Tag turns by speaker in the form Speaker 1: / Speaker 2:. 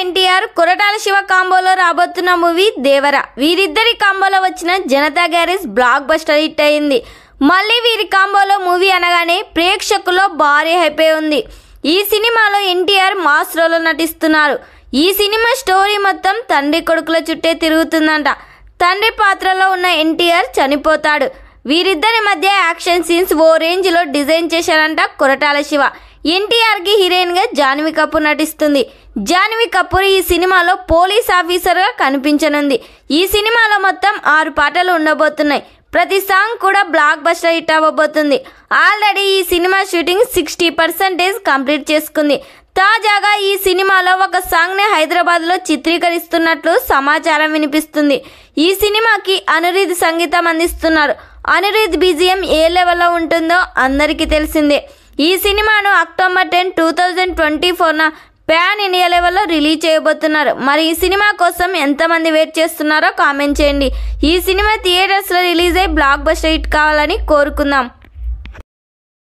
Speaker 1: ఎన్టీఆర్ కొరటాల శివ కాంబోలో రాబోతున్న మూవీ దేవర. వీరిద్దరి కాంబోలో వచ్చిన Janata garage block buster hit అయింది. మళ్ళీ వీరి కాంబోలో మూవీ అనగానే ప్రేక్షకుల్లో భారీ హైప్ ఉంది. ఈ సినిమాలో ఎన్టీఆర్ మాస్ రోల్లో నటిస్తున్నారు. ఈ సినిమా స్టోరీ మొత్తం తండ్రి కొడుకుల చుట్టే తిరుగుతుందంట. తండ్రి పాత్రలో ఉన్న ఎన్టీఆర్ చనిపోతాడు. వీరిద్దరి మధ్య యాక్షన్ సీన్స్ ఓ రేంజ్లో డిజైన్ చేశారంట కొరటాల శివ. ఎన్టీఆర్కి హీరోయిన్గా జాన్వీ కపూర్ నటిస్తుంది. జాన్వీ కపూర్ ఈ సినిమాలో పోలీస్ ఆఫీసర్గా కనిపించనుంది. ఈ సినిమాలో మొత్తం 6 పాటలు ఉండబోతున్నాయి. ప్రతి సాంగ్ కూడా బ్లాక్ బస్టర్ హిట్ అవ్వబోతుంది. ఆల్రెడీ ఈ సినిమా షూటింగ్ 60% కంప్లీట్ చేసుకుంది. తాజాగా ఈ సినిమాలో ఒక సాంగ్ని హైదరాబాద్లో చిత్రీకరిస్తున్నట్లు సమాచారం వినిపిస్తుంది. ఈ సినిమాకి అనిరుద్ సంగీతం అందిస్తున్నారు. అనిరుద్ BGM ఏ లెవెల్లో ఉంటుందో అందరికీ తెలిసిందే. ఈ సినిమాను అక్టోబర్ 10, 2024న పాన్ ఇండియా లెవెల్లో రిలీజ్ చేయబోతున్నారు. మరి ఈ సినిమా కోసం ఎంతమంది వెయిట్ చేస్తున్నారో కామెంట్ చేయండి. ఈ సినిమా థియేటర్స్లో రిలీజ్ అయ్యి బ్లాక్ బస్టర్ హిట్ కావాలని కోరుకుందాం.